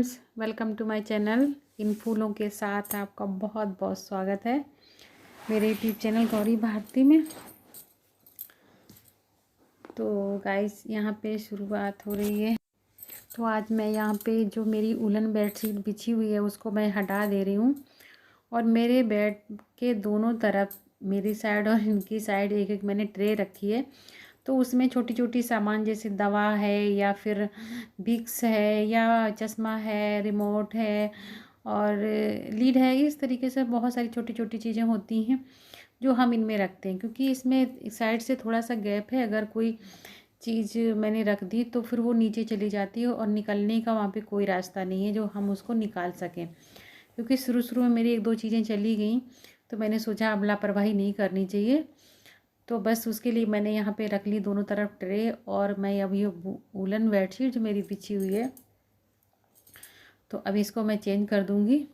Friends, welcome to my channel. इन फूलों के साथ आपका बहुत बहुत स्वागत है मेरे यूट्यूब चैनल गौरी भारती में। तो गाइस, यहाँ पे शुरुआत हो रही है। तो आज मैं यहाँ पे जो मेरी उलन बेडशीट बिछी हुई है उसको मैं हटा दे रही हूँ। और मेरे बेड के दोनों तरफ, मेरी साइड और इनकी साइड, एक एक मैंने ट्रे रखी है। तो उसमें छोटी छोटी सामान जैसे दवा है या फिर विक्स है या चश्मा है, रिमोट है और लीड है। इस तरीके से बहुत सारी छोटी छोटी चीज़ें होती हैं जो हम इनमें रखते हैं, क्योंकि इसमें साइड से थोड़ा सा गैप है। अगर कोई चीज़ मैंने रख दी तो फिर वो नीचे चली जाती है और निकलने का वहाँ पे कोई रास्ता नहीं है जो हम उसको निकाल सकें। क्योंकि शुरू शुरू में मेरी एक दो चीज़ें चली गई तो मैंने सोचा अब लापरवाही नहीं करनी चाहिए। तो बस उसके लिए मैंने यहाँ पे रख ली दोनों तरफ ट्रे। और मैं अब ये वूलन बेडशीट जो मेरी बिछी हुई है, तो अभी इसको मैं चेंज कर दूँगी।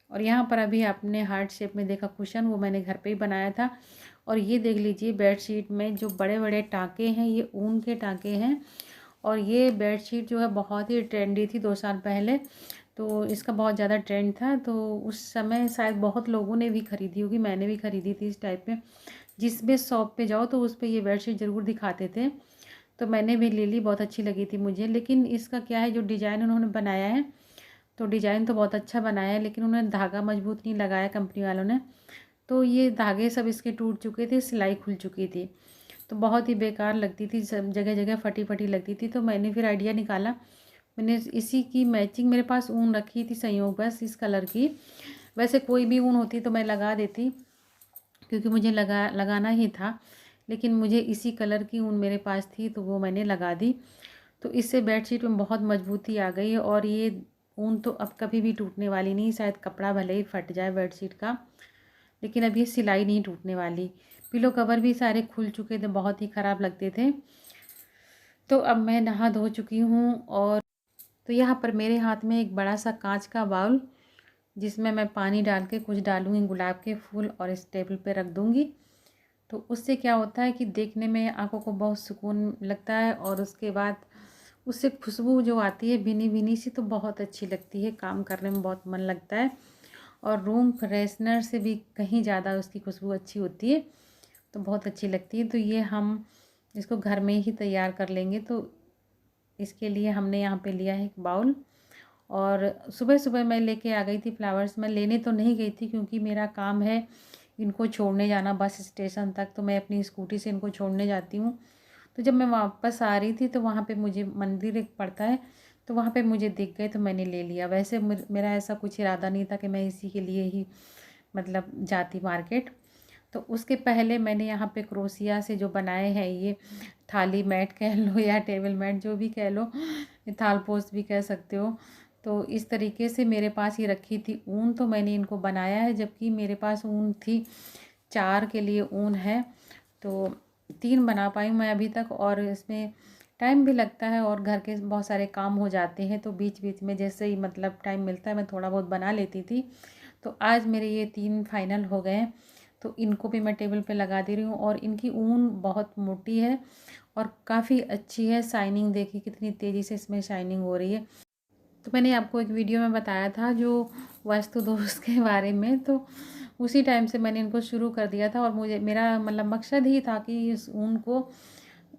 और यहाँ पर अभी आपने हार्ट शेप में देखा कुशन, वो मैंने घर पे ही बनाया था। और ये देख लीजिए, बेडशीट में जो बड़े बड़े टाँके हैं ये ऊन के टाँके हैं। और ये बेडशीट जो है बहुत ही ट्रेंडी थी 2 साल पहले, तो इसका बहुत ज़्यादा ट्रेंड था। तो उस समय शायद बहुत लोगों ने भी ख़रीदी होगी, मैंने भी ख़रीदी थी इस टाइप में। जिस भी शॉप पे जाओ तो उस पे ये बेडशीट ज़रूर दिखाते थे, तो मैंने भी ले ली। बहुत अच्छी लगी थी मुझे। लेकिन इसका क्या है, जो डिज़ाइन उन्होंने बनाया है, तो डिज़ाइन तो बहुत अच्छा बनाया है, लेकिन उन्होंने धागा मजबूत नहीं लगाया कंपनी वालों ने। तो ये धागे सब इसके टूट चुके थे, सिलाई खुल चुकी थी, तो बहुत ही बेकार लगती थी, सब जगह जगह फटी फटी लगती थी। तो मैंने फिर आइडिया निकाला, मैंने इसी की मैचिंग, मेरे पास ऊन रखी थी संयोग बस इस कलर की। वैसे कोई भी ऊन होती तो मैं लगा देती, क्योंकि मुझे लगाना ही था। लेकिन मुझे इसी कलर की ऊन मेरे पास थी तो वो मैंने लगा दी। तो इससे बेडशीट में बहुत मजबूती आ गई है। और ये ऊन तो अब कभी भी टूटने वाली नहीं। शायद कपड़ा भले ही फट जाए बेडशीट का, लेकिन अब ये सिलाई नहीं टूटने वाली। पिलो कवर भी सारे खुल चुके थे, बहुत ही ख़राब लगते थे। तो अब मैं नहा धो चुकी हूँ। और तो यहाँ पर मेरे हाथ में एक बड़ा सा कांच का बाउल, जिसमें मैं पानी डाल के कुछ डालूँगी गुलाब के फूल और इस टेबल पे रख दूँगी। तो उससे क्या होता है कि देखने में आँखों को बहुत सुकून लगता है। और उसके बाद उससे खुशबू जो आती है भीनी भीनी सी, तो बहुत अच्छी लगती है, काम करने में बहुत मन लगता है। और रूम फ्रेशनर से भी कहीं ज़्यादा उसकी खुशबू अच्छी होती है, तो बहुत अच्छी लगती है। तो ये हम इसको घर में ही तैयार कर लेंगे। तो इसके लिए हमने यहाँ पे लिया है एक बाउल। और सुबह सुबह मैं लेके आ गई थी फ्लावर्स। मैं लेने तो नहीं गई थी, क्योंकि मेरा काम है इनको छोड़ने जाना बस स्टेशन तक, तो मैं अपनी स्कूटी से इनको छोड़ने जाती हूँ। तो जब मैं वापस आ रही थी तो वहाँ पे मुझे मंदिर एक पड़ता है, तो वहाँ पे मुझे दिख गए तो मैंने ले लिया। वैसे मेरा ऐसा कुछ इरादा नहीं था कि मैं इसी के लिए ही मतलब जाती मार्केट। तो उसके पहले मैंने यहाँ पे क्रोशिया से जो बनाए हैं, ये थाली मैट कह लो या टेबल मैट जो भी कह लो, थाल पोस्ट भी कह सकते हो। तो इस तरीके से मेरे पास ये रखी थी ऊन, तो मैंने इनको बनाया है। जबकि मेरे पास ऊन थी 4 के लिए ऊन है, तो 3 बना पाई मैं अभी तक। और इसमें टाइम भी लगता है और घर के बहुत सारे काम हो जाते हैं, तो बीच बीच में जैसे ही मतलब टाइम मिलता है मैं थोड़ा बहुत बना लेती थी। तो आज मेरे ये 3 फाइनल हो गए, तो इनको भी मैं टेबल पे लगा दे रही हूँ। और इनकी ऊन बहुत मोटी है और काफ़ी अच्छी है। शाइनिंग देखिए कितनी तेज़ी से इसमें शाइनिंग हो रही है। तो मैंने आपको एक वीडियो में बताया था जो वास्तु दोष के बारे में, तो उसी टाइम से मैंने इनको शुरू कर दिया था। और मुझे मेरा मतलब मकसद ही था कि इस ऊन को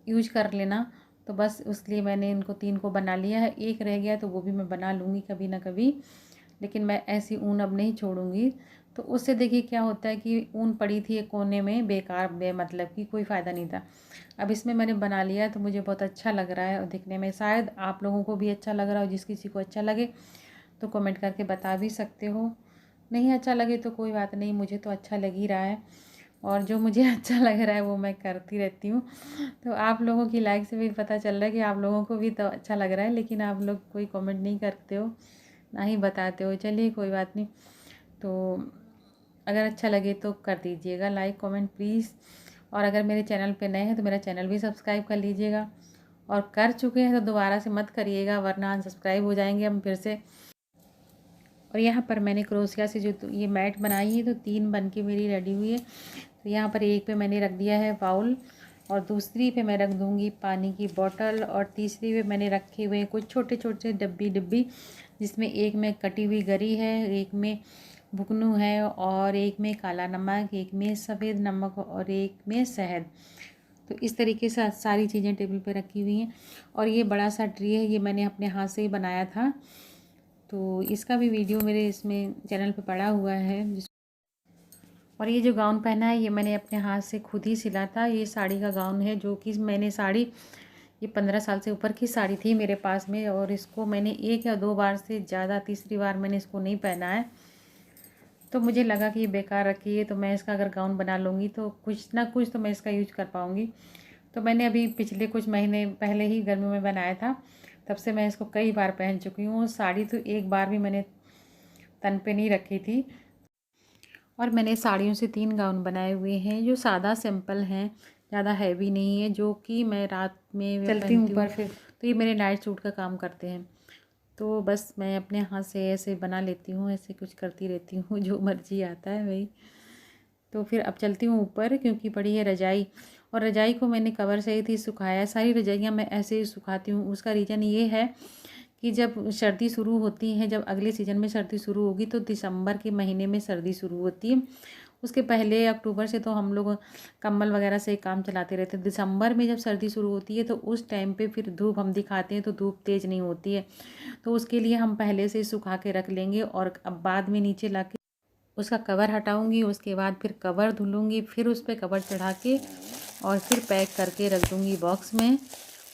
यूज कर लेना। तो बस उसलिए मैंने इनको 3 को बना लिया है। एक रह गया तो वो भी मैं बना लूँगी कभी ना कभी, लेकिन मैं ऐसी ऊन अब नहीं छोड़ूंगी। तो उससे देखिए क्या होता है कि ऊन पड़ी थी एक कोने में बेकार, मतलब कि कोई फ़ायदा नहीं था। अब इसमें मैंने बना लिया तो मुझे बहुत अच्छा लग रहा है। और दिखने में शायद आप लोगों को भी अच्छा लग रहा हो। जिस किसी को अच्छा लगे तो कमेंट करके बता भी सकते हो। नहीं अच्छा लगे तो कोई बात नहीं, मुझे तो अच्छा लग ही रहा है। और जो मुझे अच्छा लग रहा है वो मैं करती रहती हूँ। तो आप लोगों की लाइक से भी पता चल रहा है कि आप लोगों को भी तो अच्छा लग रहा है, लेकिन आप लोग कोई कमेंट नहीं करते हो, ना ही बताते हो। चलिए कोई बात नहीं। तो अगर अच्छा लगे तो कर दीजिएगा लाइक कमेंट प्लीज़। और अगर मेरे चैनल पे नए हैं तो मेरा चैनल भी सब्सक्राइब कर लीजिएगा। और कर चुके हैं तो दोबारा से मत करिएगा, वरना अनसब्सक्राइब हो जाएंगे हम फिर से। और यहाँ पर मैंने क्रोशिया से जो ये मैट बनाई है, तो 3 बन के मेरी रेडी हुई है। तो यहाँ पर एक पे मैंने रख दिया है बाउल, और दूसरी पे मैं रख दूँगी पानी की बोतल, और तीसरी पे मैंने रखे हुए कुछ छोटे छोटे डिब्बी जिसमें एक में कटी हुई गरी है, एक में बुकनू है, और एक में काला नमक, एक में सफ़ेद नमक, और एक में शहद। तो इस तरीके से सारी चीज़ें टेबल पे रखी हुई हैं। और ये बड़ा सा ट्री है, ये मैंने अपने हाथ से ही बनाया था, तो इसका भी वीडियो मेरे इसमें चैनल पे पड़ा हुआ है। और ये जो गाउन पहना है ये मैंने अपने हाथ से खुद ही सिला था। ये साड़ी का गाउन है, जो कि मैंने साड़ी, ये 15 साल से ऊपर की साड़ी थी मेरे पास में, और इसको मैंने 1 या 2 बार से ज़्यादा, तीसरी बार मैंने इसको नहीं पहना है। तो मुझे लगा कि ये बेकार रखी है, तो मैं इसका अगर गाउन बना लूँगी तो कुछ ना कुछ तो मैं इसका यूज कर पाऊँगी। तो मैंने अभी पिछले कुछ महीने पहले ही गर्मियों में बनाया था, तब से मैं इसको कई बार पहन चुकी हूँ। साड़ी तो एक बार भी मैंने तन पे नहीं रखी थी। और मैंने साड़ियों से 3 गाउन बनाए हुए हैं, जो सादा सिंपल हैं, ज़्यादा हैवी नहीं है, जो कि मैं रात में चलती हूँ पर फिर, तो ये मेरे नाइट सूट का काम करते हैं। तो बस मैं अपने हाथ से ऐसे बना लेती हूँ, ऐसे कुछ करती रहती हूँ, जो मर्जी आता है वही। तो फिर अब चलती हूँ ऊपर, क्योंकि पड़ी है रजाई, और रजाई को मैंने कवर से ही सुखाया। सारी रजाइयाँ मैं ऐसे ही सुखाती हूँ। उसका रीज़न ये है कि जब सर्दी शुरू होती है, जब अगले सीज़न में सर्दी शुरू होगी, तो दिसंबर के महीने में सर्दी शुरू होती है। उसके पहले अक्टूबर से तो हम लोग कंबल वगैरह से काम चलाते रहते हैं। दिसंबर में जब सर्दी शुरू होती है तो उस टाइम पे फिर धूप हम दिखाते हैं, तो धूप तेज़ नहीं होती है, तो उसके लिए हम पहले से सुखा के रख लेंगे। और अब बाद में नीचे ला के उसका कवर हटाऊँगी, उसके बाद फिर कवर धुलूँगी, फिर उस पर कवर चढ़ा के और फिर पैक करके रख दूँगी बॉक्स में।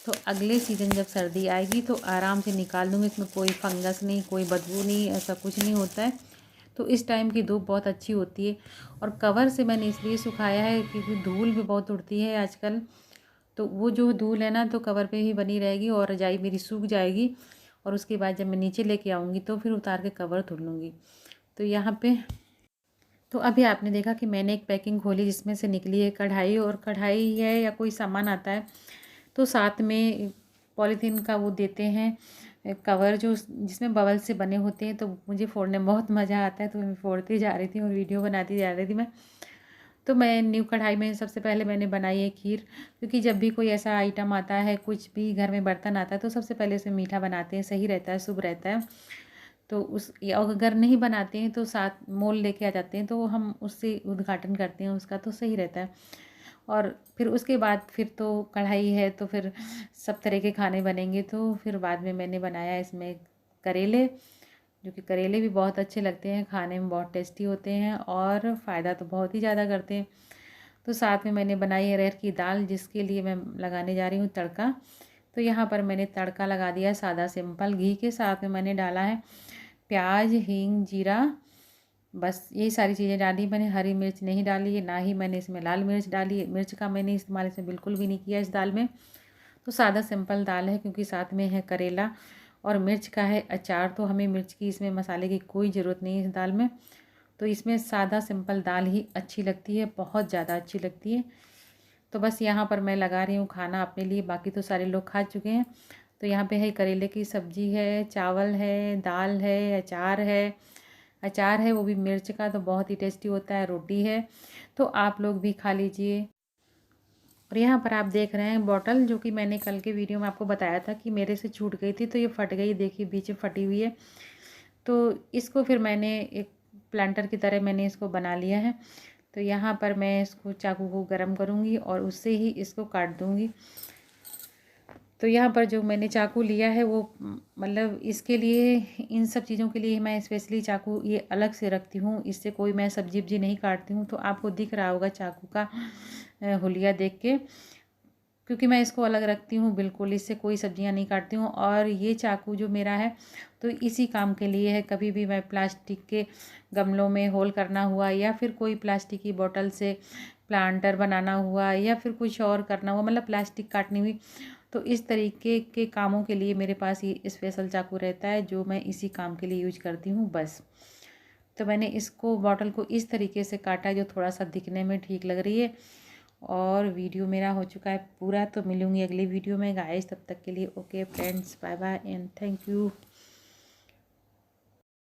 तो अगले सीज़न जब सर्दी आएगी तो आराम से निकाल दूँगी। इसमें कोई फंगस नहीं, कोई बदबू नहीं, ऐसा कुछ नहीं होता है। तो इस टाइम की धूप बहुत अच्छी होती है। और कवर से मैंने इसलिए सुखाया है क्योंकि धूल भी बहुत उड़ती है आजकल, तो वो जो धूल है ना, तो कवर पे ही बनी रहेगी और रजाई मेरी सूख जाएगी। और उसके बाद जब मैं नीचे लेके आऊँगी तो फिर उतार के कवर धुल लूँगी। तो यहाँ पे तो अभी आपने देखा कि मैंने एक पैकिंग खोली, जिसमें से निकली है कढ़ाई, और कढ़ाई है या कोई सामान आता है तो साथ में पॉलीथीन का वो देते हैं कवर, जो जिसमें बबल से बने होते हैं। तो मुझे फोड़ने में बहुत मज़ा आता है, तो मैं फोड़ती जा रही थी और वीडियो बनाती जा रही थी मैं। तो मैं न्यू कढ़ाई में सबसे पहले मैंने बनाई है खीर, क्योंकि जब भी कोई ऐसा आइटम आता है, कुछ भी घर में बर्तन आता है, तो सबसे पहले उसे मीठा बनाते हैं, सही रहता है, शुभ रहता है। तो उस, अगर नहीं बनाते हैं तो साथ मोल लेके आ जाते हैं, तो हम उससे उद्घाटन करते हैं उसका, तो सही रहता है। और फिर उसके बाद फिर तो कढ़ाई है, तो फिर सब तरह के खाने बनेंगे। तो फिर बाद में मैंने बनाया इसमें करेले, जो कि करेले भी बहुत अच्छे लगते हैं, खाने में बहुत टेस्टी होते हैं और फ़ायदा तो बहुत ही ज़्यादा करते हैं। तो साथ में मैंने बनाई है अरहर की दाल, जिसके लिए मैं लगाने जा रही हूँ तड़का। तो यहाँ पर मैंने तड़का लगा दिया सादा सिंपल घी के साथ में। मैंने डाला है प्याज, हींग, जीरा, बस यही सारी चीज़ें डाली मैंने। हरी मिर्च नहीं डाली है, ना ही मैंने इसमें लाल मिर्च डाली है। मिर्च का मैंने इस्तेमाल इसमें बिल्कुल भी नहीं किया इस दाल में। तो सादा सिंपल दाल है, क्योंकि साथ में है करेला और मिर्च का है अचार, तो हमें मिर्च की, इसमें मसाले की कोई ज़रूरत नहीं है इस दाल में। तो इसमें सादा सिंपल दाल ही अच्छी लगती है, बहुत ज़्यादा अच्छी लगती है। तो बस यहाँ पर मैं लगा रही हूँ खाना अपने लिए, बाकी तो सारे लोग खा चुके हैं। तो यहाँ पे है करेले की सब्ज़ी है, चावल है, दाल है, अचार है वो भी मिर्च का, तो बहुत ही टेस्टी होता है। रोटी है, तो आप लोग भी खा लीजिए। और यहाँ पर आप देख रहे हैं बॉटल, जो कि मैंने कल के वीडियो में आपको बताया था कि मेरे से छूट गई थी, तो ये फट गई, देखिए बीच में फटी हुई है। तो इसको फिर मैंने एक प्लांटर की तरह मैंने इसको बना लिया है। तो यहाँ पर मैं इसको चाकू को गर्म करूँगी और उससे ही इसको काट दूँगी। तो यहाँ पर जो मैंने चाकू लिया है वो मतलब इसके लिए, इन सब चीज़ों के लिए मैं स्पेशली चाकू ये अलग से रखती हूँ। इससे कोई मैं सब्जी वब्जी नहीं काटती हूँ। तो आपको दिख रहा होगा चाकू का हुलिया देख के, क्योंकि मैं इसको अलग रखती हूँ बिल्कुल, इससे कोई सब्जियाँ नहीं काटती हूँ। और ये चाकू जो मेरा है तो इसी काम के लिए है। कभी भी मैं प्लास्टिक के गमलों में होल करना हुआ, या फिर कोई प्लास्टिक की बोतल से प्लांटर बनाना हुआ, या फिर कुछ और करना हुआ, मतलब प्लास्टिक काटनी हुई, तो इस तरीके के कामों के लिए मेरे पास ये स्पेशल चाकू रहता है, जो मैं इसी काम के लिए यूज करती हूँ बस। तो मैंने इसको, बॉटल को इस तरीके से काटा जो थोड़ा सा दिखने में ठीक लग रही है। और वीडियो मेरा हो चुका है पूरा। तो मिलूँगी अगली वीडियो में गाइस, तब तक के लिए okay friends, bye bye and thank you.